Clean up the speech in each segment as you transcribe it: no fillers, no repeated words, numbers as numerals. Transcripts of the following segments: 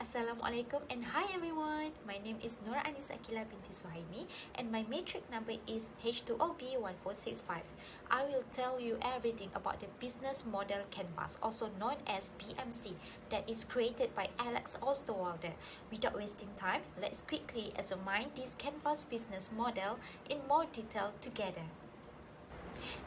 Assalamualaikum and hi everyone. My name is Aqilah binti Suhaimi and my matric number is H2OB1465. I will tell you everything about the business model canvas, also known as BMC, that is created by Osterwalder. Without wasting time, let's quickly examine this canvas business model in more detail together.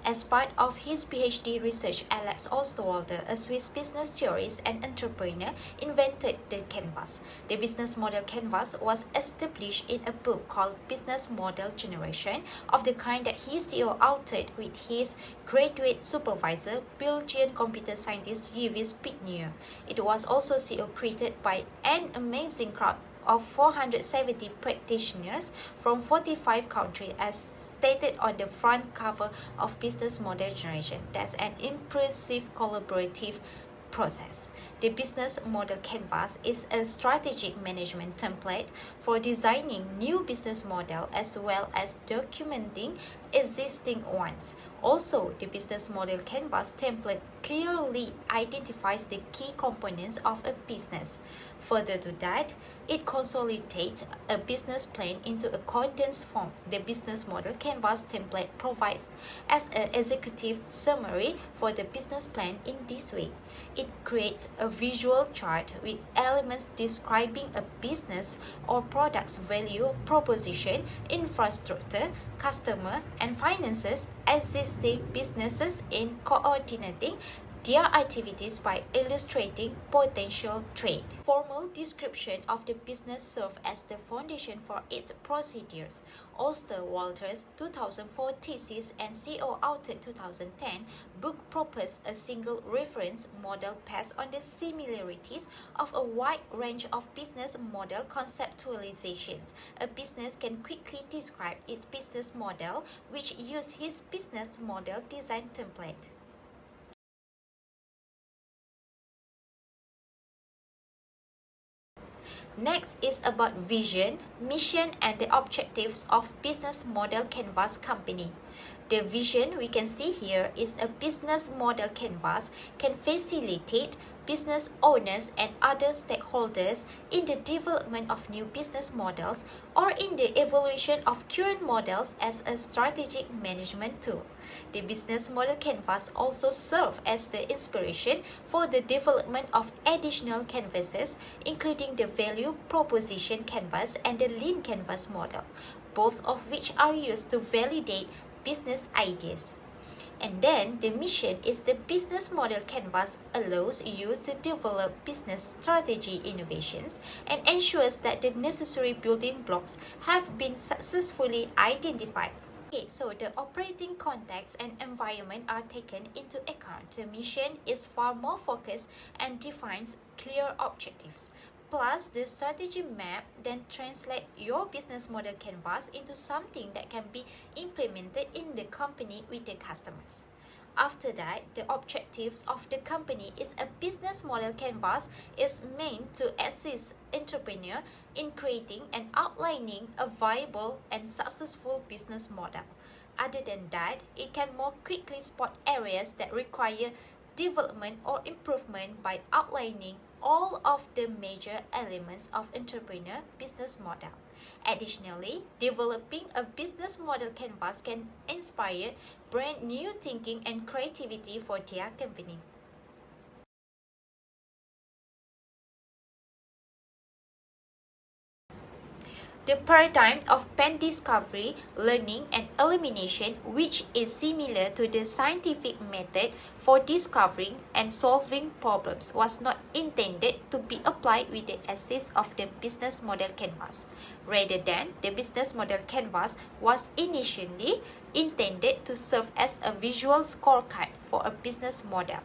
As part of his PhD research, Osterwalder, a Swiss business theorist and entrepreneur, invented the canvas. The business model canvas was established in a book called Business Model Generation, of the kind that he co-authored with his graduate supervisor, Belgian computer scientist Yves Pigneur. It was also co-created by an amazing crowd of 470 practitioners from 45 countries, as stated on the front cover of Business Model Generation. That's an impressive collaborative process. The business model canvas is a strategic management template for designing new business model as well as documenting existing ones. Also, the business model canvas template clearly identifies the key components of a business. Further to that, it consolidates a business plan into a condensed form. The business model canvas template provides as an executive summary for the business plan in this way. It creates a visual chart with elements describing a business or product's value proposition, infrastructure, customer, and finances, assisting businesses in coordinating their activities by illustrating potential trade. Formal description of the business serves as the foundation for its procedures. Osterwalder's 2004 thesis and co-authored 2010 book proposed a single reference model based on the similarities of a wide range of business model conceptualizations. A business can quickly describe its business model, which uses his business model design template. Next is about vision, mission, and the objectives of business model canvas company. The vision we can see here is a business model canvas can facilitate business owners and other stakeholders in the development of new business models or in the evaluation of current models as a strategic management tool. The business model canvas also serves as the inspiration for the development of additional canvases, including the value proposition canvas and the lean canvas model, both of which are used to validate business ideas. And then the mission is the business model canvas allows you to develop business strategy innovations and ensures that the necessary building blocks have been successfully identified. Okay, so the operating context and environment are taken into account. The mission is far more focused and defines clear objectives. Plus, the strategy map then translates your business model canvas into something that can be implemented in the company with the customers. After that, the objectives of the company is a business model canvas is meant to assist entrepreneur in creating and outlining a viable and successful business model. Other than that, it can more quickly spot areas that require development or improvement by outlining all of the major elements of entrepreneur business model. Additionally, developing a business model canvas can inspire brand new thinking and creativity for their company. The paradigm of pain discovery, learning, and elimination, which is similar to the scientific method for discovering and solving problems, was not intended to be applied with the assist of the business model canvas. Rather than, the business model canvas was initially intended to serve as a visual scorecard for a business model.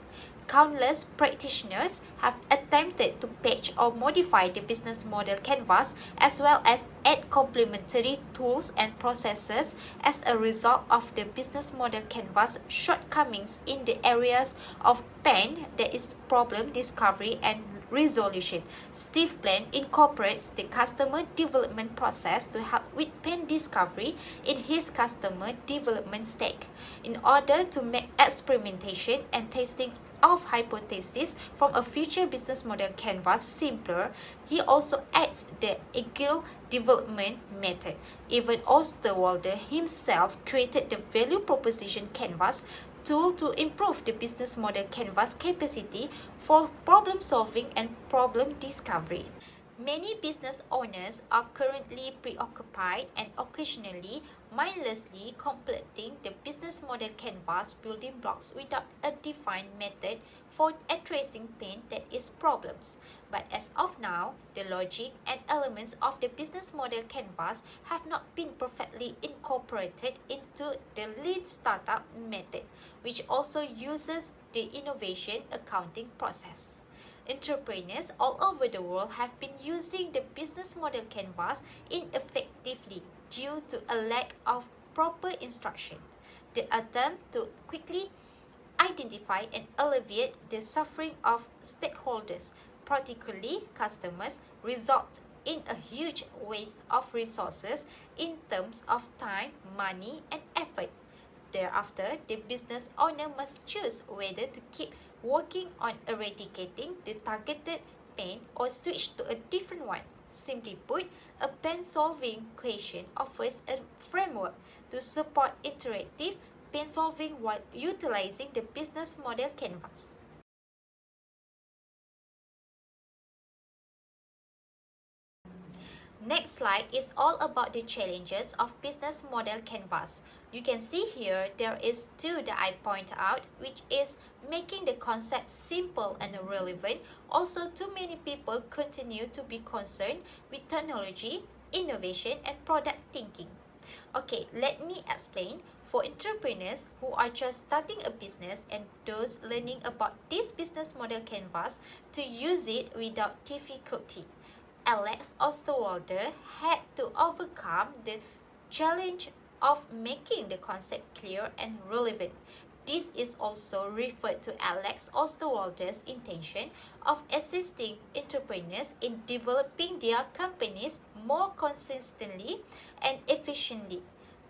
Countless practitioners have attempted to patch or modify the business model canvas as well as add complementary tools and processes as a result of the business model canvas shortcomings in the areas of pain, that is problem discovery and resolution. Steve Bland incorporates the customer development process to help with pain discovery in his customer development stack in order to make experimentation and testing of hypothesis from a future business model canvas simpler, he also adds the Agile development method. Even Osterwalder himself created the value proposition canvas tool to improve the business model canvas capacity for problem solving and problem discovery. Many business owners are currently preoccupied and occasionally mindlessly completing the business model canvas building blocks without a defined method for addressing pain that is problems. But as of now, the logic and elements of the business model canvas have not been perfectly incorporated into the lean startup method, which also uses the innovation accounting process. Entrepreneurs all over the world have been using the business model canvas ineffectively due to a lack of proper instruction. The attempt to quickly identify and alleviate the suffering of stakeholders, particularly customers, results in a huge waste of resources in terms of time, money, and effort. Thereafter, the business owner must choose whether to keep working on eradicating the targeted pain or switch to a different one. Simply put, a pain-solving question offers a framework to support interactive pain solving while utilizing the business model canvas. Next slide is all about the challenges of business model canvas. You can see here there is two that I point out, which is making the concept simple and relevant. Also, too many people continue to be concerned with technology, innovation, and product thinking. Okay, let me explain. For entrepreneurs who are just starting a business and those learning about this business model canvas to use it without difficulty, Alex Osterwalder had to overcome the challenge of making the concept clear and relevant. This is also referred to Alex Osterwalder's intention of assisting entrepreneurs in developing their companies more consistently and efficiently.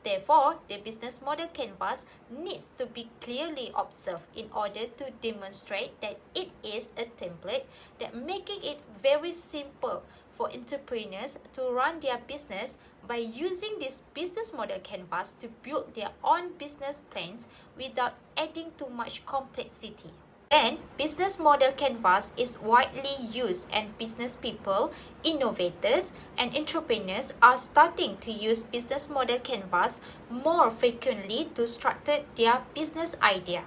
Therefore, the business model canvas needs to be clearly observed in order to demonstrate that it is a template that making it very simple for entrepreneurs to run their business by using this business model canvas to build their own business plans without adding too much complexity. Then, business model canvas is widely used and business people, innovators, and entrepreneurs are starting to use business model canvas more frequently to structure their business idea.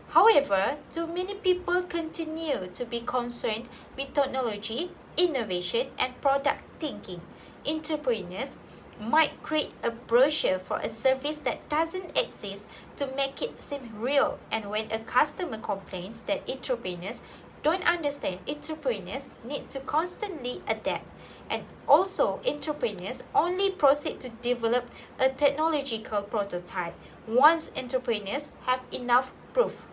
However, too many people continue to be concerned with technology, innovation, and product thinking. Entrepreneurs might create a brochure for a service that doesn't exist to make it seem real, and when a customer complains that entrepreneurs don't understand, entrepreneurs need to constantly adapt. And also, entrepreneurs only proceed to develop a technological prototype once entrepreneurs have enough proof.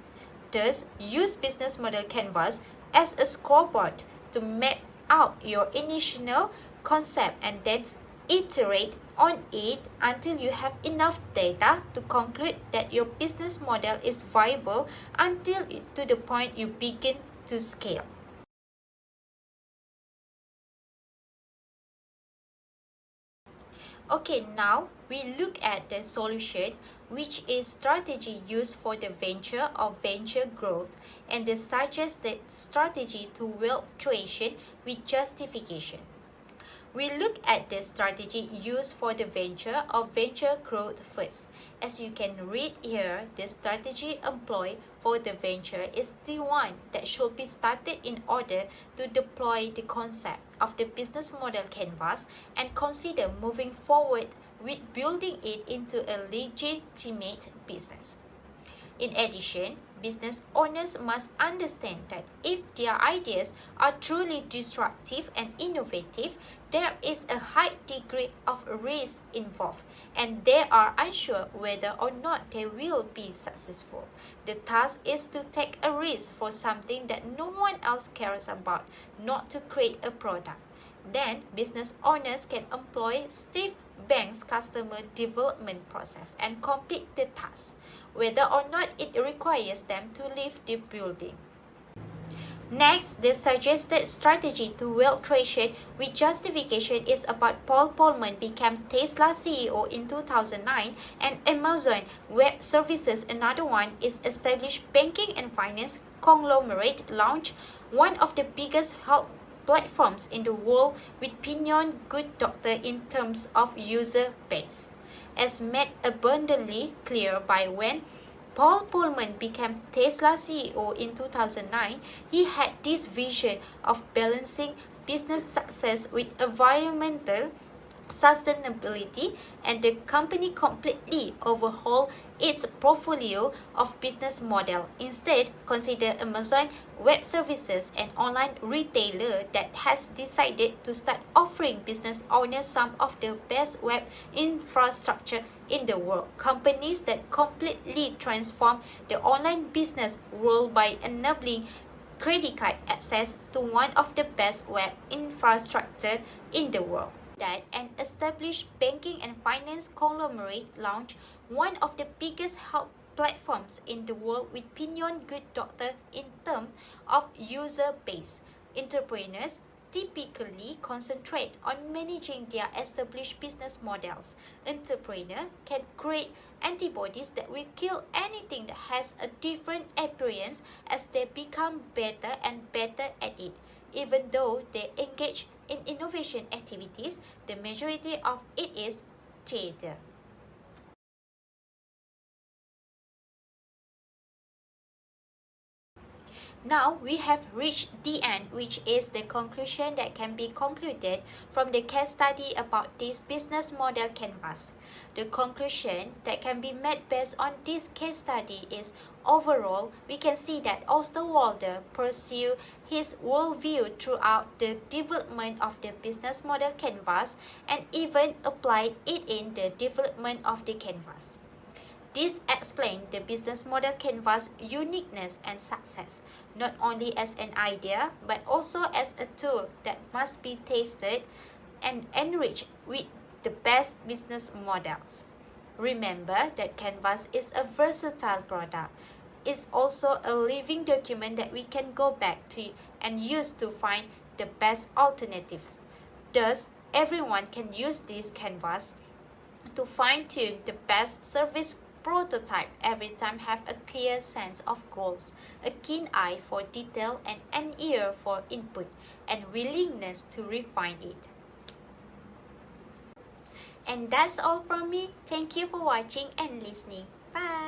Thus, use business model canvas as a scoreboard to map out your initial concept and then iterate on it until you have enough data to conclude that your business model is viable until to the point you begin to scale. Okay, now we look at the solution, which is strategy used for the venture or venture growth, and the suggested strategy to wealth creation with justification. We look at the strategy used for the venture or venture growth first. As you can read here, the strategy employed for the venture is the one that should be started in order to deploy the concept of the business model canvas and consider moving forward with building it into a legitimate business. In addition, business owners must understand that if their ideas are truly disruptive and innovative, there is a high degree of risk involved, and they are unsure whether or not they will be successful. The task is to take a risk for something that no one else cares about, not to create a product. Then, business owners can employ Steve Bank's customer development process and complete the task, whether or not it requires them to leave the building. Next, the suggested strategy to wealth creation with justification is about Paul Polman became Tesla CEO in 2009 and Amazon Web Services, another one, is established banking and finance conglomerate launch one of the biggest health platforms in the world with Pinion Good Doctor in terms of user base. As made abundantly clear by when Paul Pullman became Tesla CEO in 2009, he had this vision of balancing business success with environmental sustainability, and the company completely overhauled its portfolio of business model. Instead, consider Amazon Web Services, an online retailer that has decided to start offering business owners some of the best web infrastructure in the world. Companies that completely transform the online business world by enabling credit card access to one of the best web infrastructure in the world. That an established banking and finance conglomerate launched one of the biggest health platforms in the world with Pinion Good Doctor in terms of user base. Entrepreneurs typically concentrate on managing their established business models. Entrepreneurs can create antibodies that will kill anything that has a different appearance as they become better and better at it. Even though they engage in innovation activities, the majority of it is theater. Now we have reached the end, which is the conclusion that can be concluded from the case study about this business model canvas. The conclusion that can be made based on this case study is overall, we can see that Osterwalder pursued his worldview throughout the development of the business model canvas and even applied it in the development of the canvas. This explains the business model canvas uniqueness and success, not only as an idea, but also as a tool that must be tested and enriched with the best business models. Remember that canvas is a versatile product. It's also a living document that we can go back to and use to find the best alternatives. Thus, everyone can use this canvas to fine-tune the best service prototype every time. Have a clear sense of goals, a keen eye for detail, and an ear for input, and willingness to refine it. And that's all from me. Thank you for watching and listening. Bye!